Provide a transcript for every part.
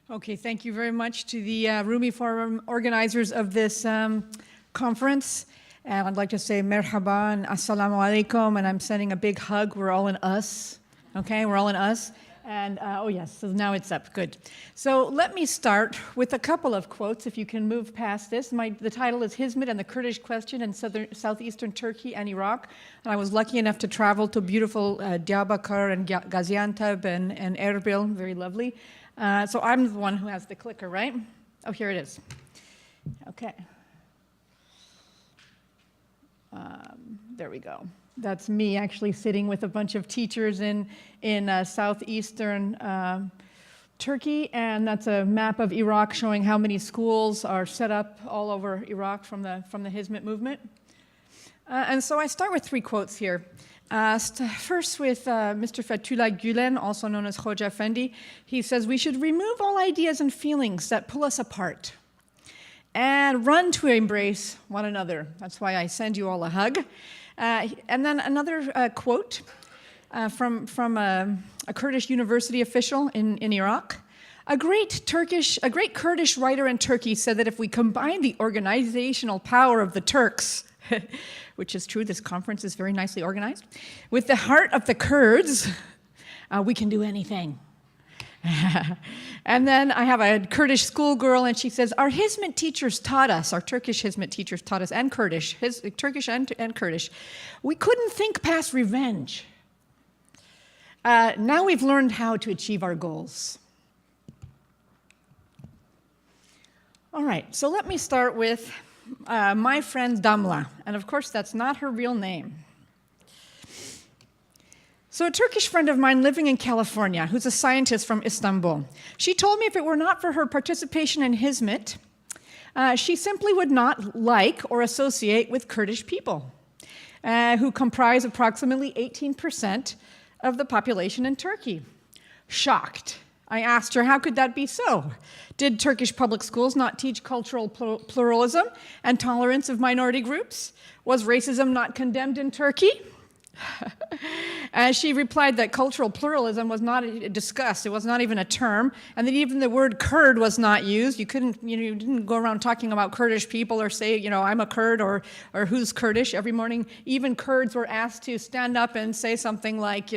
Okay, thank you very much to the Rumi Forum organizers of this conference. And I'd like to say merhaba and assalamu alaikum, and I'm sending a big hug. We're all in us, okay? We're all in us. And, oh yes, so now it's up, good. So let me start with a couple of quotes, if you can move past this. The title is Hizmet and the Kurdish Question in Southeastern Turkey and Iraq. And I was lucky enough to travel to beautiful Diyarbakir and Gaziantep and Erbil, very lovely. So I'm the one who has the clicker, right? Oh, here it is. Okay. There we go. That's me actually sitting with a bunch of teachers in southeastern Turkey, and that's a map of Iraq showing how many schools are set up all over Iraq from the Hizmet movement. And so I start with three quotes here. First with Mr. Fethullah Gülen, also known as Hoca Efendi. He says, we should remove all ideas and feelings that pull us apart and run to embrace one another. That's why I send you all a hug. And then another quote from a Kurdish university official in Iraq. A great Kurdish writer in Turkey said that if we combine the organizational power of the Turks, which is true, this conference is very nicely organized, with the heart of the Kurds, we can do anything. And then I have a Kurdish schoolgirl, and she says, our Hizmet teachers taught us, our Turkish Hizmet teachers taught us, and Kurdish, Turkish and Kurdish, we couldn't think past revenge. Now we've learned how to achieve our goals. All right, so let me start with my friend Damla, and of course that's not her real name. So a Turkish friend of mine living in California, who's a scientist from Istanbul, she told me if it were not for her participation in Hizmet, she simply would not like or associate with Kurdish people, who comprise approximately 18% of the population in Turkey. Shocked. I asked her, how could that be so? Did Turkish public schools not teach cultural pluralism and tolerance of minority groups? Was racism not condemned in Turkey? And she replied that cultural pluralism was not discussed. It was not even a term, and that even the word Kurd was not used. You didn't go around talking about Kurdish people or say, I'm a Kurd or who's Kurdish. Every morning, even Kurds were asked to stand up and say something like,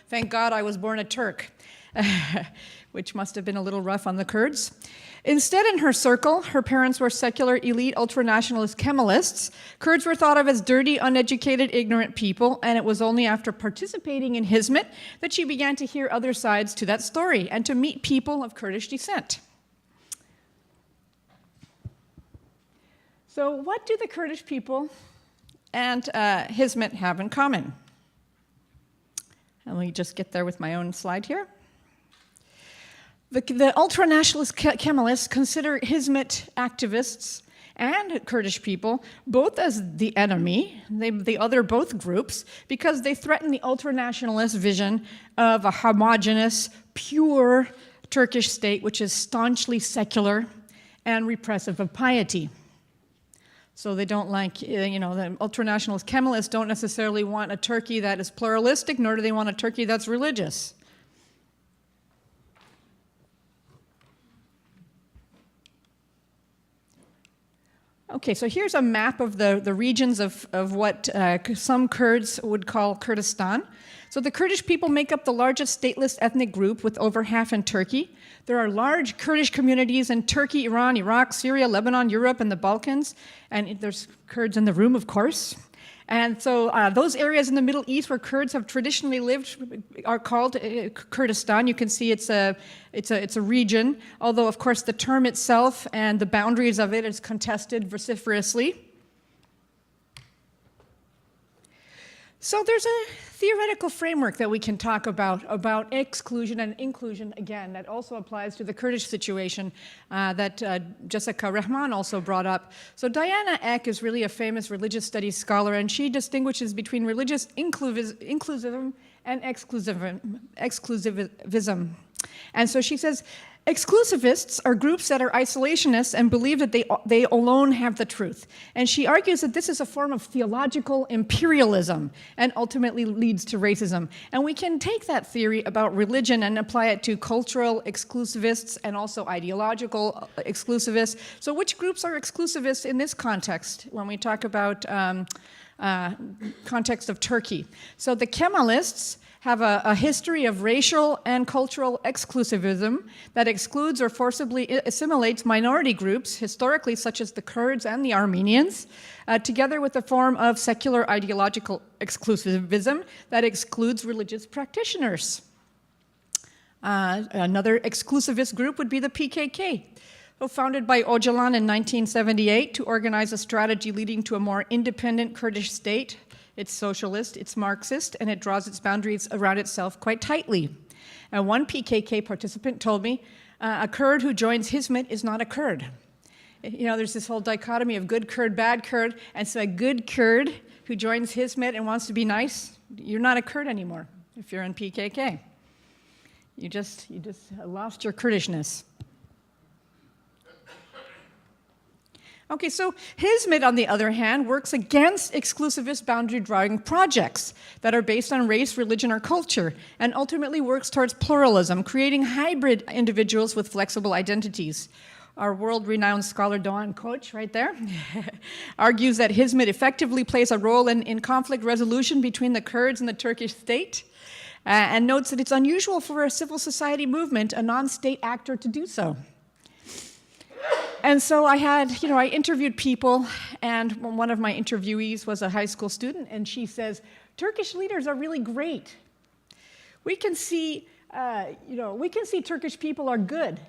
thank God I was born a Turk. Which must have been a little rough on the Kurds. Instead, in her circle, her parents were secular, elite, ultranationalist Kemalists. Kurds were thought of as dirty, uneducated, ignorant people, and it was only after participating in Hizmet that she began to hear other sides to that story and to meet people of Kurdish descent. So what do the Kurdish people and Hizmet have in common? And let me just get there with my own slide here. The ultra-nationalist Kemalists consider Hizmet activists and Kurdish people both as the enemy, the other both groups, because they threaten the ultra-nationalist vision of a homogeneous, pure Turkish state which is staunchly secular and repressive of piety. So they don't like, the ultra-nationalist Kemalists don't necessarily want a Turkey that is pluralistic, nor do they want a Turkey that's religious. Okay, so here's a map of the regions of what some Kurds would call Kurdistan. So the Kurdish people make up the largest stateless ethnic group, with over half in Turkey. There are large Kurdish communities in Turkey, Iran, Iraq, Syria, Lebanon, Europe, and the Balkans. And there's Kurds in the room, of course. And so those areas in the Middle East where Kurds have traditionally lived are called Kurdistan. You can see it's a region, although of course the term itself and the boundaries of it is contested vociferously. So there's a theoretical framework that we can talk about exclusion and inclusion, again, that also applies to the Kurdish situation that Jessica Rahman also brought up. So Diana Eck is really a famous religious studies scholar, and she distinguishes between religious inclusivism and exclusivism. And so she says, exclusivists are groups that are isolationists and believe that they alone have the truth. And she argues that this is a form of theological imperialism and ultimately leads to racism. And we can take that theory about religion and apply it to cultural exclusivists and also ideological exclusivists. So which groups are exclusivists in this context when we talk about context of Turkey? So the Kemalists have a history of racial and cultural exclusivism that excludes or forcibly assimilates minority groups, historically such as the Kurds and the Armenians, together with a form of secular ideological exclusivism that excludes religious practitioners. Another exclusivist group would be the PKK, founded by Öcalan in 1978 to organize a strategy leading to a more independent Kurdish state. It's socialist, it's Marxist, and it draws its boundaries around itself quite tightly. And one PKK participant told me, a Kurd who joins Hizmet is not a Kurd. You know, there's this whole dichotomy of good Kurd, bad Kurd, and so a good Kurd who joins Hizmet and wants to be nice, you're not a Kurd anymore if you're in PKK. You just lost your Kurdishness. Okay, so Hizmet, on the other hand, works against exclusivist boundary-drawing projects that are based on race, religion, or culture, and ultimately works towards pluralism, creating hybrid individuals with flexible identities. Our world-renowned scholar Doğan Koç, right there, argues that Hizmet effectively plays a role in conflict resolution between the Kurds and the Turkish state, and notes that it's unusual for a civil society movement, a non-state actor, to do so. And so I interviewed people, and one of my interviewees was a high school student, and she says, Turkish leaders are really great. We can see Turkish people are good.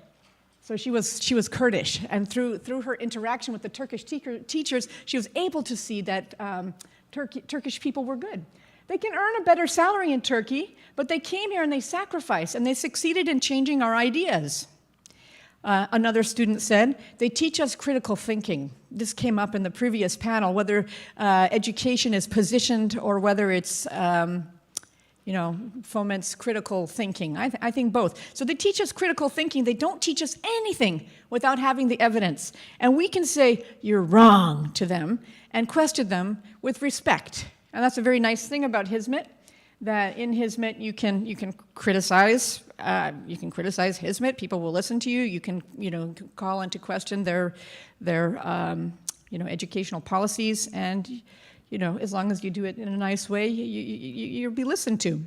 So she was Kurdish, and through her interaction with the Turkish teachers, she was able to see that Turkish people were good. They can earn a better salary in Turkey, but they came here and they sacrificed, and they succeeded in changing our ideas. Another student said, they teach us critical thinking. This came up in the previous panel, whether education is positioned or whether it's, foments critical thinking. I think both. So they teach us critical thinking. They don't teach us anything without having the evidence. And we can say, you're wrong to them and question them with respect. And that's a very nice thing about Hizmet, that in Hizmet you can criticize. You can criticize Hizmet. People will listen to you. You can call into question their educational policies, and as long as you do it in a nice way, you'll be listened to.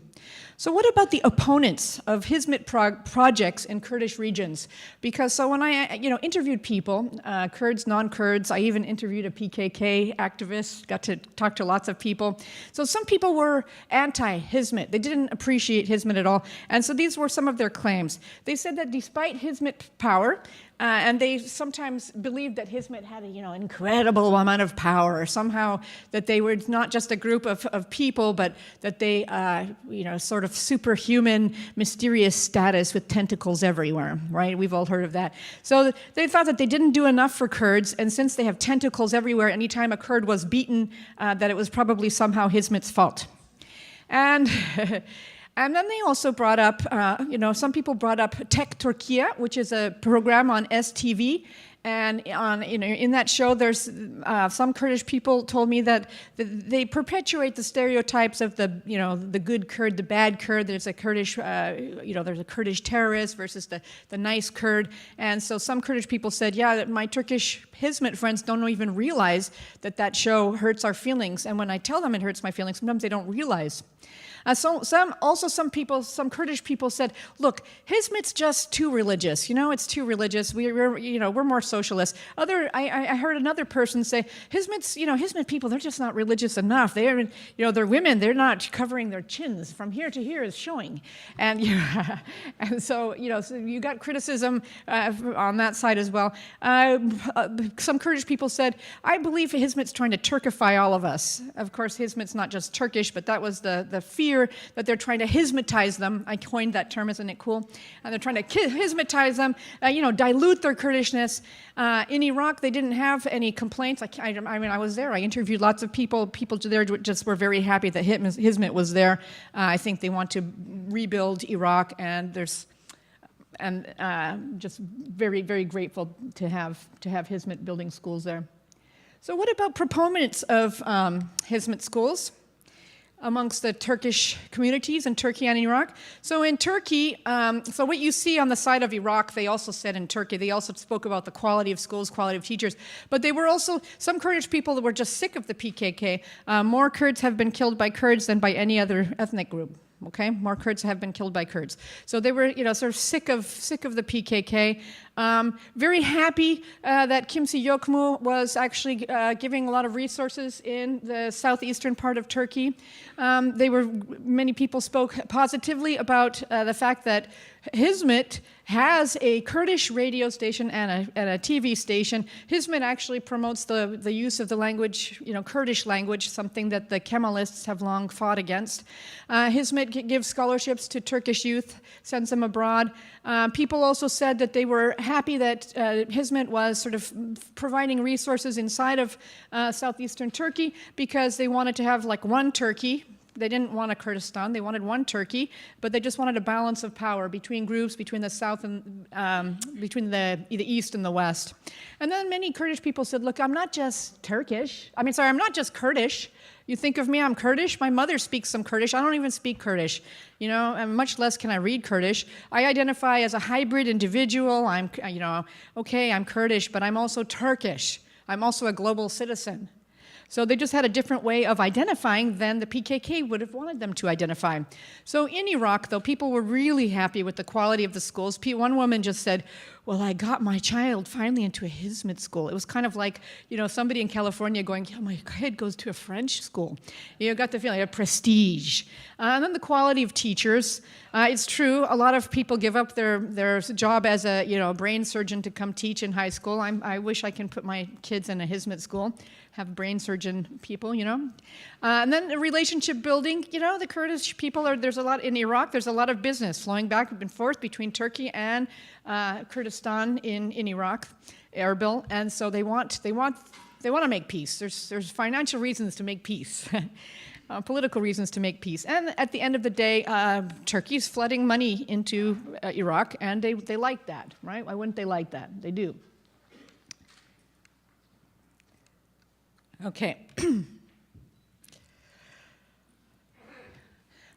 So what about the opponents of Hizmet projects in Kurdish regions? Because so when I interviewed people, Kurds, non-Kurds, I even interviewed a PKK activist, got to talk to lots of people. So some people were anti-Hizmet. They didn't appreciate Hizmet at all. And so these were some of their claims. They said that despite Hizmet power, and they sometimes believed that Hizmet had an incredible amount of power, or somehow that they were not just a group of people, but that they, sort of superhuman, mysterious status with tentacles everywhere, right? We've all heard of that. So they thought that they didn't do enough for Kurds, and since they have tentacles everywhere, anytime a Kurd was beaten, that it was probably somehow Hizmet's fault. And and then they also brought up, some people brought up Tek Türkiye, which is a program on STV. And in that show, there's some Kurdish people told me that they perpetuate the stereotypes of the good Kurd, the bad Kurd. There's a Kurdish, there's a Kurdish terrorist versus the nice Kurd. And so some Kurdish people said, yeah, my Turkish Hizmet friends don't even realize that show hurts our feelings. And when I tell them it hurts my feelings, sometimes they don't realize. Some Kurdish people said, look, Hizmet's just too religious. It's too religious. We're more socialist. I heard another person say, Hizmet people, they're just not religious enough. They're women. They're not covering their chins. From here to here is showing. And so you got criticism on that side as well. Some Kurdish people said, I believe Hizmet's trying to Turkify all of us. Of course, Hizmet's not just Turkish, but that was the fear that they're trying to Hizmetize them. I coined that term, isn't it cool? And they're trying to Hizmetize them, dilute their Kurdishness. In Iraq, they didn't have any complaints. I was there. I interviewed lots of people. People there just were very happy that Hizmet was there. I think they want to rebuild Iraq, and there's just very, very grateful to have Hizmet building schools there. So what about proponents of Hizmet schools amongst the Turkish communities in Turkey and Iraq? So in Turkey, so what you see on the side of Iraq, they also said in Turkey, they also spoke about the quality of schools, quality of teachers, but they were also, some Kurdish people that were just sick of the PKK. More Kurds have been killed by Kurds than by any other ethnic group. Okay, more Kurds have been killed by Kurds. So they were, sort of sick of the PKK. Very happy that Kimse Yokmu was actually giving a lot of resources in the southeastern part of Turkey. Many people spoke positively about the fact that Hizmet has a Kurdish radio station and a TV station. Hizmet actually promotes the use of the language, Kurdish language, something that the Kemalists have long fought against. Hizmet gives scholarships to Turkish youth, sends them abroad. People also said that they were happy that Hizmet was sort of providing resources inside of southeastern Turkey because they wanted to have like one Turkey. They didn't want a Kurdistan, they wanted one Turkey, but they just wanted a balance of power between groups, between the south and between the east and the west. And then many Kurdish people said, look, I'm not just I'm not just Kurdish. You think of me, I'm Kurdish. My mother speaks some Kurdish. I don't even speak Kurdish, and much less can I read Kurdish. I identify as a hybrid individual. I'm Kurdish, but I'm also Turkish. I'm also a global citizen. So they just had a different way of identifying than the PKK would have wanted them to identify. So in Iraq, though, people were really happy with the quality of the schools. One woman just said, well, I got my child finally into a Hizmet school. It was kind of like, somebody in California going, yeah, my kid goes to a French school. You got the feeling of prestige. And then the quality of teachers. It's true, a lot of people give up their job as a brain surgeon to come teach in high school. I wish I can put my kids in a Hizmet school, have brain surgeon people, And then the relationship building, the Kurdish people there's a lot in Iraq, there's a lot of business flowing back and forth between Turkey and Kurdistan in Iraq, Erbil, and so they want to make peace. There's financial reasons to make peace. Political reasons to make peace. And at the end of the day, Turkey's flooding money into Iraq, and they like that, right? Why wouldn't they like that? They do. Okay.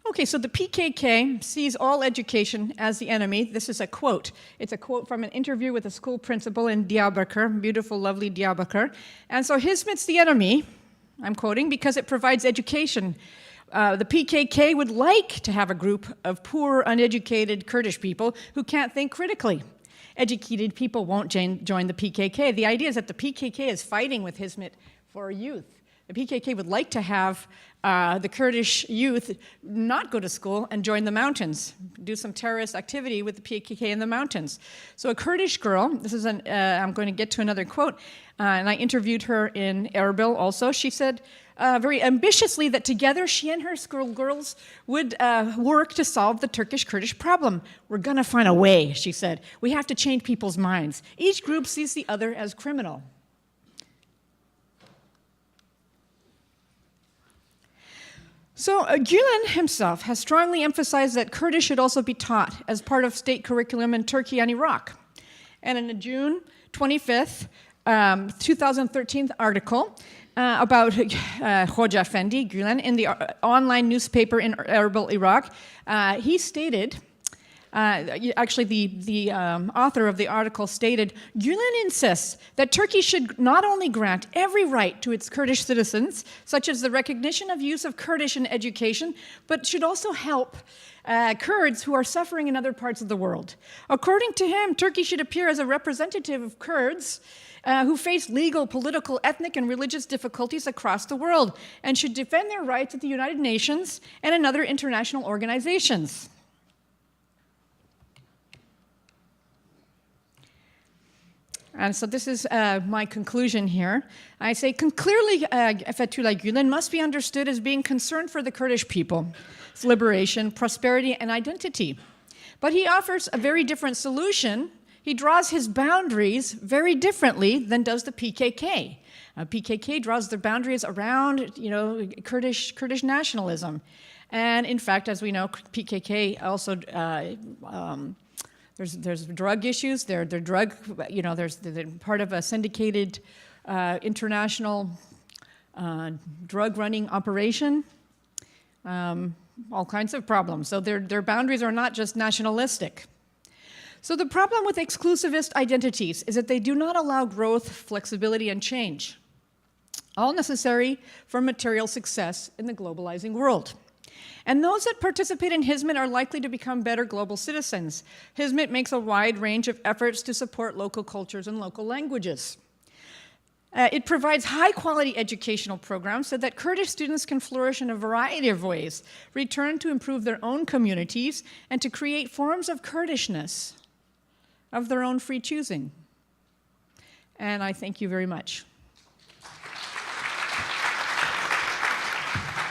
Okay, so the PKK sees all education as the enemy. This is a quote. It's a quote from an interview with a school principal in Diyarbakir, beautiful, lovely Diyarbakir. And so Hizmet's the enemy, I'm quoting, because it provides education. The PKK would like to have a group of poor, uneducated Kurdish people who can't think critically. Educated people won't join the PKK. The idea is that the PKK is fighting with Hizmet for youth. The PKK would like to have the Kurdish youth not go to school and join the mountains, do some terrorist activity with the PKK in the mountains. So a Kurdish girl, I'm going to get to another quote, and I interviewed her in Erbil also. She said very ambitiously that together she and her schoolgirls would work to solve the Turkish-Kurdish problem. We're going to find a way, she said. We have to change people's minds. Each group sees the other as criminal. So Gülen himself has strongly emphasized that Kurdish should also be taught as part of state curriculum in Turkey and Iraq. And in a June 25th, 2013 article about Hoca Efendi Gülen in the online newspaper in Erbil, Iraq, he stated, actually the author of the article stated, Gülen insists that Turkey should not only grant every right to its Kurdish citizens, such as the recognition of use of Kurdish in education, but should also help Kurds who are suffering in other parts of the world. According to him, Turkey should appear as a representative of Kurds who face legal, political, ethnic, and religious difficulties across the world, and should defend their rights at the United Nations and in other international organizations. And so this is my conclusion here. I say, clearly, Fethullah Gülen must be understood as being concerned for the Kurdish people, its liberation, prosperity, and identity. But he offers a very different solution. He draws his boundaries very differently than does the PKK. PKK draws their boundaries around, Kurdish nationalism. And in fact, as we know, PKK also There's drug issues. They're drug, they're part of a syndicated international drug running operation. All kinds of problems. So their boundaries are not just nationalistic. So the problem with exclusivist identities is that they do not allow growth, flexibility, and change, all necessary for material success in the globalizing world. And those that participate in Hizmet are likely to become better global citizens. Hizmet makes a wide range of efforts to support local cultures and local languages. It provides high-quality educational programs so that Kurdish students can flourish in a variety of ways, return to improve their own communities, and to create forms of Kurdishness of their own free choosing. And I thank you very much.